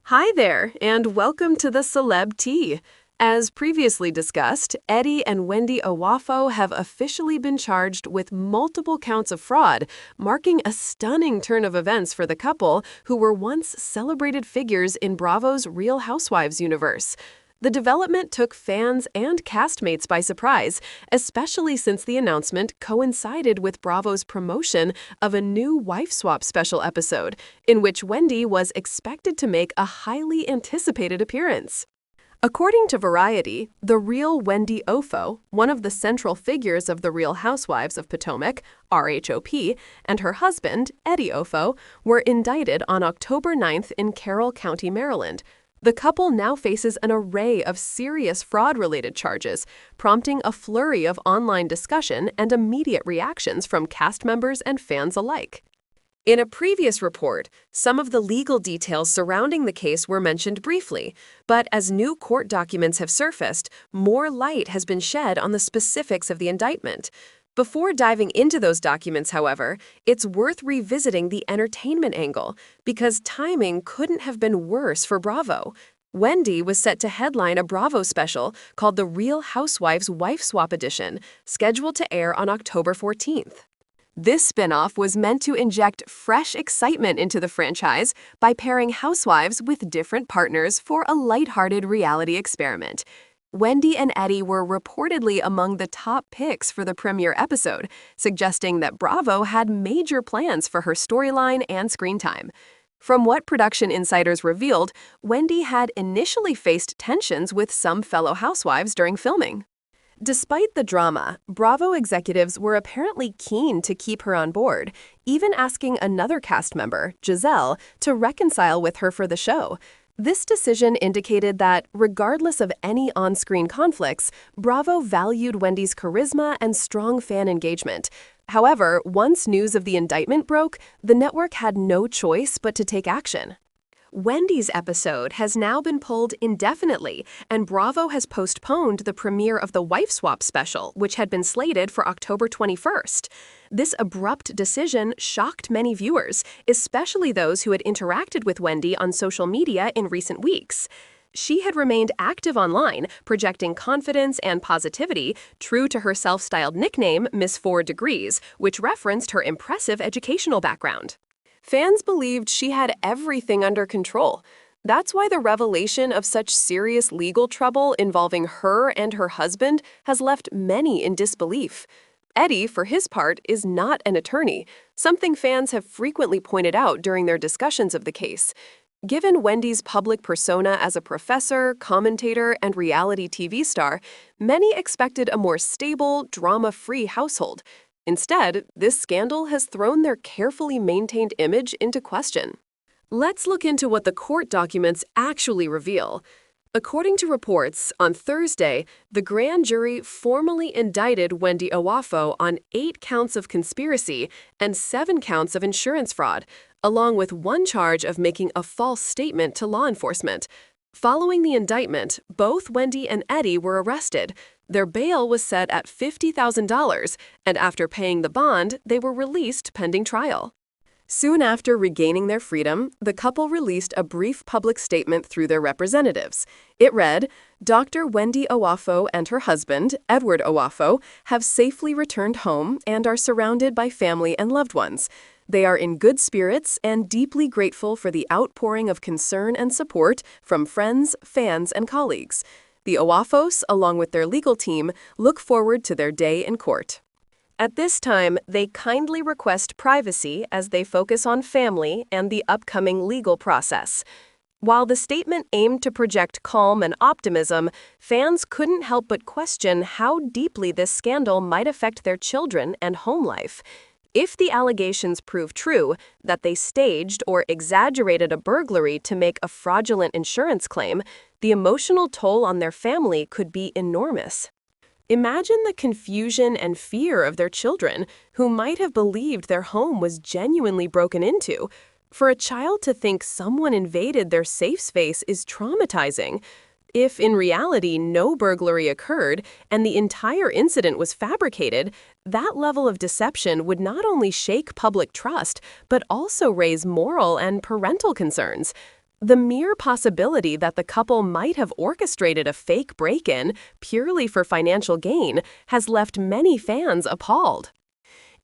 Hi there, and welcome to the Celeb Tea. As previously discussed, Eddie and Wendy Oafo have officially been charged with multiple counts of fraud, marking a stunning turn of events for the couple who were once celebrated figures in Bravo's Real Housewives universe. The development took fans and castmates by surprise, especially since the announcement coincided with Bravo's promotion of a new wife swap special episode, in which Wendy was expected to make a highly anticipated appearance. According to Variety, the real Wendy Oafo, one of the central figures of the Real Housewives of Potomac, RHOP, and her husband, Eddie Oafo, were indicted on October 9th in Carroll County, Maryland. The couple now faces an array of serious fraud-related charges, prompting a flurry of online discussion and immediate reactions from cast members and fans alike. In a previous report, some of the legal details surrounding the case were mentioned briefly, but as new court documents have surfaced, more light has been shed on the specifics of the indictment. Before diving into those documents, however, it's worth revisiting the entertainment angle, because timing couldn't have been worse for Bravo. Wendy was set to headline a Bravo special called the Real Housewives Wife Swap Edition, scheduled to air on October 14th. This spinoff was meant to inject fresh excitement into the franchise by pairing housewives with different partners for a lighthearted reality experiment. Wendy and Eddie were reportedly among the top picks for the premiere episode, suggesting that Bravo had major plans for her storyline and screen time. From what production insiders revealed, Wendy had initially faced tensions with some fellow housewives during filming. Despite the drama, Bravo executives were apparently keen to keep her on board, even asking another cast member, Giselle, to reconcile with her for the show. This decision indicated that, regardless of any on-screen conflicts, Bravo valued Wendy's charisma and strong fan engagement. However, once news of the indictment broke, the network had no choice but to take action. Wendy's episode has now been pulled indefinitely, and Bravo has postponed the premiere of the Wife Swap special, which had been slated for October 21st. This abrupt decision shocked many viewers, especially those who had interacted with Wendy on social media in recent weeks. She had remained active online, projecting confidence and positivity, true to her self-styled nickname, Miss 4 Degrees, which referenced her impressive educational background. Fans believed she had everything under control. That's why the revelation of such serious legal trouble involving her and her husband has left many in disbelief. Eddie, for his part, is not an attorney, something fans have frequently pointed out during their discussions of the case. Given Wendy's public persona as a professor, commentator, and reality TV star, many expected a more stable, drama-free household. Instead, this scandal has thrown their carefully maintained image into question. Let's look into what the court documents actually reveal. According to reports, on Thursday, the grand jury formally indicted Wendy Oafo on 8 counts of conspiracy and 7 counts of insurance fraud, along with one charge of making a false statement to law enforcement. Following the indictment, both Wendy and Eddie were arrested. Their bail was set at $50,000, and after paying the bond, they were released pending trial. Soon after regaining their freedom, the couple released a brief public statement through their representatives. It read, "Dr. Wendy Oafo and her husband, Edward Oafo, have safely returned home and are surrounded by family and loved ones. They are in good spirits and deeply grateful for the outpouring of concern and support from friends, fans, and colleagues. The Oafos, along with their legal team, look forward to their day in court. At this time, they kindly request privacy as they focus on family and the upcoming legal process." While the statement aimed to project calm and optimism, fans couldn't help but question how deeply this scandal might affect their children and home life. If the allegations prove true, that they staged or exaggerated a burglary to make a fraudulent insurance claim, the emotional toll on their family could be enormous. Imagine the confusion and fear of their children, who might have believed their home was genuinely broken into. For a child to think someone invaded their safe space is traumatizing. If in reality no burglary occurred and the entire incident was fabricated, that level of deception would not only shake public trust, but also raise moral and parental concerns. The mere possibility that the couple might have orchestrated a fake break-in purely for financial gain has left many fans appalled.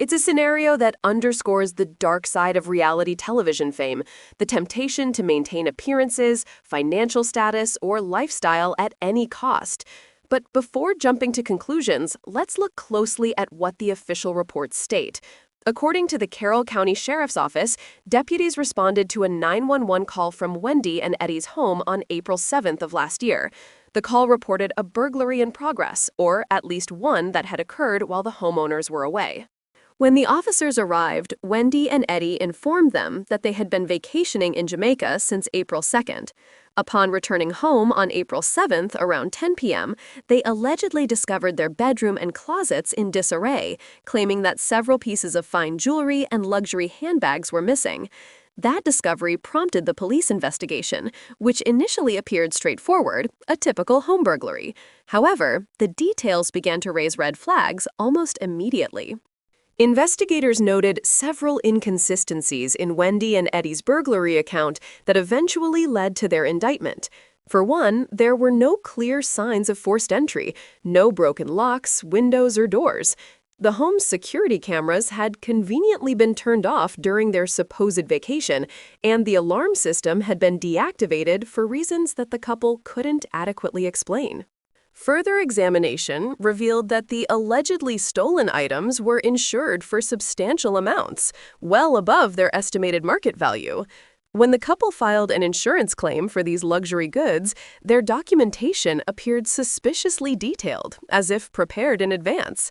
It's a scenario that underscores the dark side of reality television fame, the temptation to maintain appearances, financial status, or lifestyle at any cost. But before jumping to conclusions, let's look closely at what the official reports state. According to the Carroll County Sheriff's Office, deputies responded to a 911 call from Wendy and Eddie's home on April 7th of last year. The call reported a burglary in progress, or at least one that had occurred while the homeowners were away. When the officers arrived, Wendy and Eddie informed them that they had been vacationing in Jamaica since April 2nd. Upon returning home on April 7th around 10 p.m., they allegedly discovered their bedroom and closets in disarray, claiming that several pieces of fine jewelry and luxury handbags were missing. That discovery prompted the police investigation, which initially appeared straightforward, a typical home burglary. However, the details began to raise red flags almost immediately. Investigators noted several inconsistencies in Wendy and Eddie's burglary account that eventually led to their indictment. For one, there were no clear signs of forced entry, no broken locks, windows, or doors. The home's security cameras had conveniently been turned off during their supposed vacation, and the alarm system had been deactivated for reasons that the couple couldn't adequately explain. Further examination revealed that the allegedly stolen items were insured for substantial amounts, well above their estimated market value. When the couple filed an insurance claim for these luxury goods, their documentation appeared suspiciously detailed, as if prepared in advance.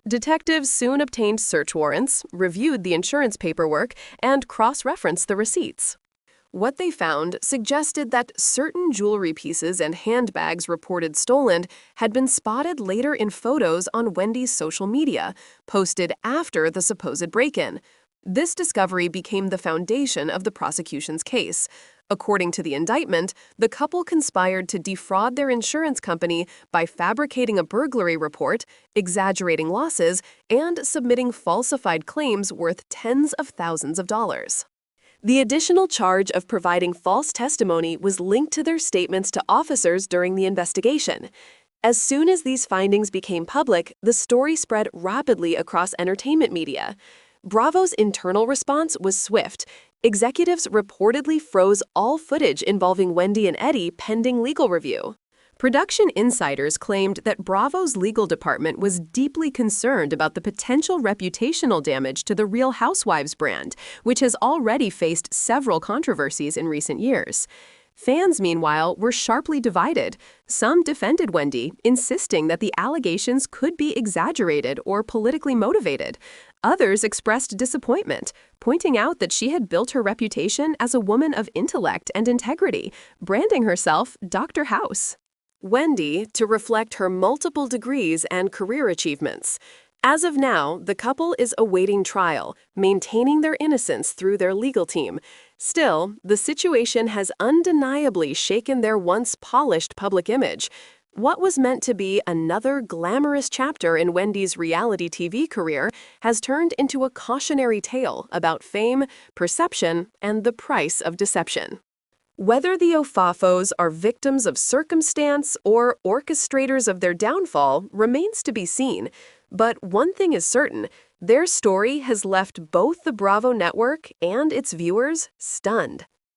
Detectives soon obtained search warrants, reviewed the insurance paperwork, and cross-referenced the receipts. What they found suggested that certain jewelry pieces and handbags reported stolen had been spotted later in photos on Wendy's social media, posted after the supposed break-in. This discovery became the foundation of the prosecution's case. According to the indictment, the couple conspired to defraud their insurance company by fabricating a burglary report, exaggerating losses, and submitting falsified claims worth tens of thousands of dollars. The additional charge of providing false testimony was linked to their statements to officers during the investigation. As soon as these findings became public, the story spread rapidly across entertainment media. Bravo's internal response was swift. Executives reportedly froze all footage involving Wendy and Eddie pending legal review. Production insiders claimed that Bravo's legal department was deeply concerned about the potential reputational damage to the Real Housewives brand, which has already faced several controversies in recent years. Fans, meanwhile, were sharply divided. Some defended Wendy, insisting that the allegations could be exaggerated or politically motivated. Others expressed disappointment, pointing out that she had built her reputation as a woman of intellect and integrity, branding herself Dr. House. Wendy to reflect her multiple degrees and career achievements. As of now, the couple is awaiting trial, maintaining their innocence through their legal team. Still, the situation has undeniably shaken their once polished public image. What was meant to be another glamorous chapter in Wendy's reality TV career has turned into a cautionary tale about fame, perception, and the price of deception. Whether the Oafos are victims of circumstance or orchestrators of their downfall remains to be seen. But one thing is certain, their story has left both the Bravo network and its viewers stunned.